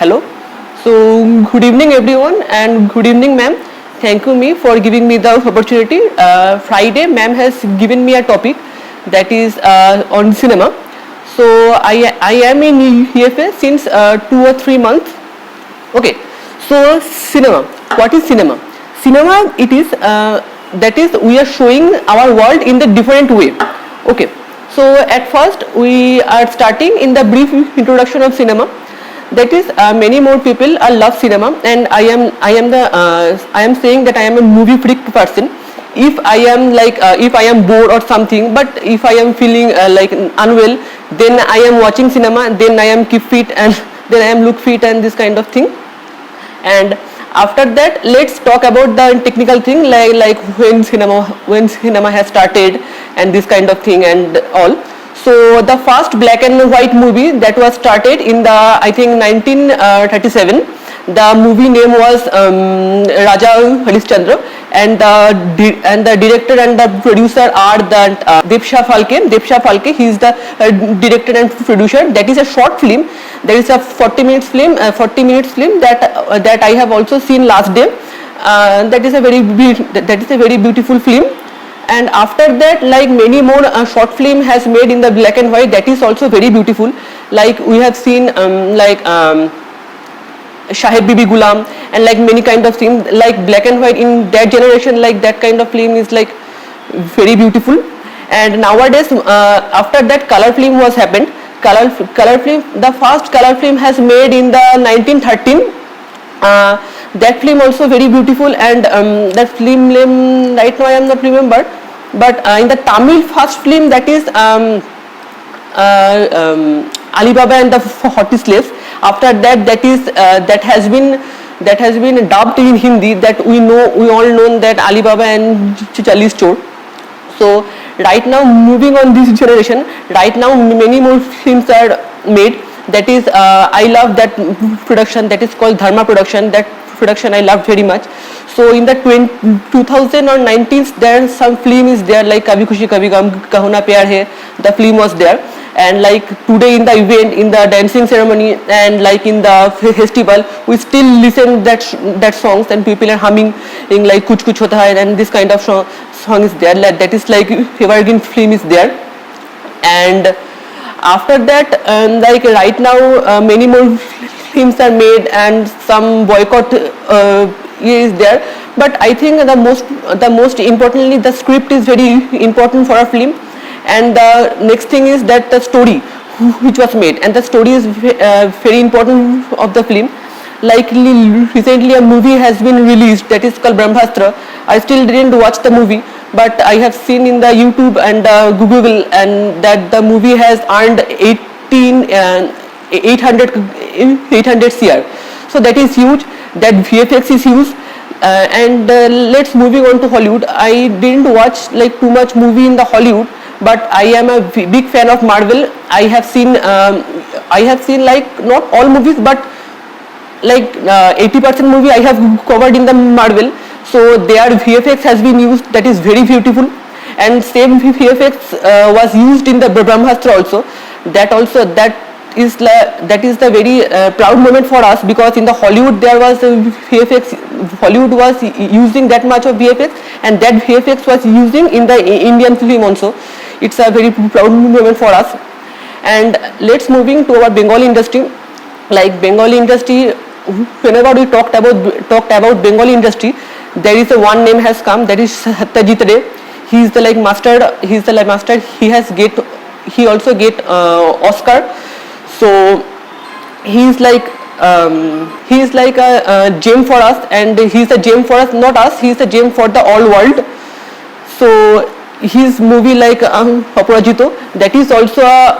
Hello. So good evening everyone and good evening ma'am. Thank you me for giving me the opportunity. Friday ma'am has given me a topic that is on cinema. So I am in EFA since 2 or 3 months. Okay. So cinema. What is cinema? Cinema it is that is we are showing our world in the different way. Okay. So at first we are starting in the brief introduction of cinema. That is many more people love cinema, and I am saying that I am a movie freak person. If I am if I am bored or something, but if I am feeling like unwell, then I am watching cinema, then I am keep fit and then I am look fit and this kind of thing. And after that, let's talk about the technical thing like when cinema has started and this kind of thing and all. So the first black and white movie that was started in the I think 1937. The movie name was Raja Harishchandra, and the director and the producer are the Debsha Phalke. He is the director and producer. That is a short film. There is a 40 minutes film that I have also seen last day. That is a very beautiful film. And after that, like many more short film has made in the black and white, that is also very beautiful. Like we have seen Shaheb Bibi Gulam and like many kind of things, like black and white in that generation, like that kind of film is like very beautiful. And nowadays after that color film was happened. Color film, the first color film has made in the 1913. That film also very beautiful, and that film name right now I am not remember, but in the Tamil first film, that is Ali Baba and the 40 Slaves. After that, that has been dubbed in Hindi, that we all know that Ali Baba and Charlie's Chor. So right now, moving on this generation, right now many more films are made. That is I love that production, that is called Dharma production. That production I love very much. So in the 2000 or 90s, there some film is there like Kabhi Khushi Kabhi Gum, Kaho Na Pyar Hai. The film was there, and like today in the event, in the dancing ceremony and like in the festival, we still listen that songs, and people are humming in like Kuch Kuch Hota Hai, and this kind of song is there. That is like evergreen film is there. And after that, like right now, many more films are made, and some boycott is there. But I think the most importantly, the script is very important for a film, and the next thing is that the story which was made, and the story is very important of the film. Like recently, a movie has been released that is called Brahmastra. I still didn't watch the movie, but I have seen in the YouTube and Google, and that the movie has earned 800 CR. So that is huge. That VFX is huge. And let's moving on to Hollywood. I didn't watch like too much movie in the Hollywood, but I am a big fan of Marvel. I have seen like not all movies, but like 80% movie I have covered in the Marvel. So their VFX has been used, that is very beautiful, and same VFX was used in the Brahmastra also. That is the very proud moment for us, because in the Hollywood there was VFX. Hollywood was using that much of VFX, and that VFX was using in the Indian film also. It's a very proud moment for us. And let's moving to our Bengali industry. Like Bengali industry, whenever we talked about Bengali industry, there is a one name has come, that is Satyajit Ray. He is the like master. He also get Oscar. So he is like a gem for us, and he is a gem for us, not us. He is a gem for the all world. So his movie like Aparajito, that is also a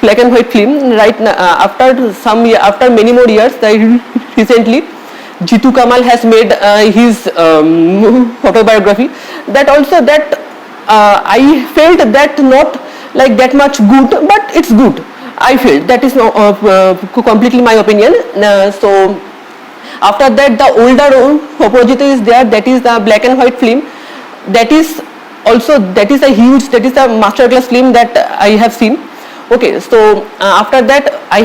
black and white film. Right now, after many more years, recently Jitu Kamal has made his autobiography. I felt that not like that much good, but it's good. I felt that is completely my opinion. So after that, the older Aparajito is there. That is the black and white film. That is a masterclass film that I have seen. Okay, so after that, I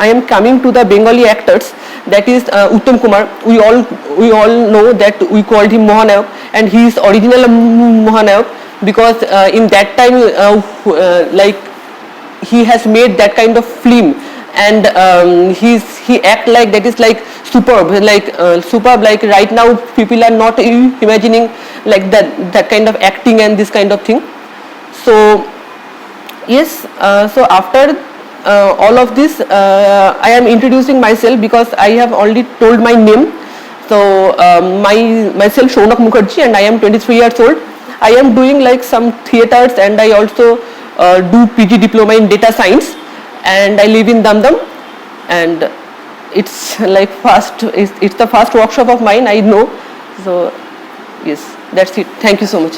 am coming to the Bengali actors. That is Uttam Kumar. We all know that we called him Mohanayak, and he is original Mohanayak because in that time, like he has made that kind of film, and he act like that is like superb, like right now people are not imagining like that kind of acting and this kind of thing. So yes, so after all of this, I am introducing myself because I have already told my name. So myself Shaunak Mukherjee, and I am 23 years old. I am doing like some theaters, and I also do PG diploma in data science, and I live in Damdam, and it's like it's the first workshop of mine, I know. So yes, that's it. Thank you so much.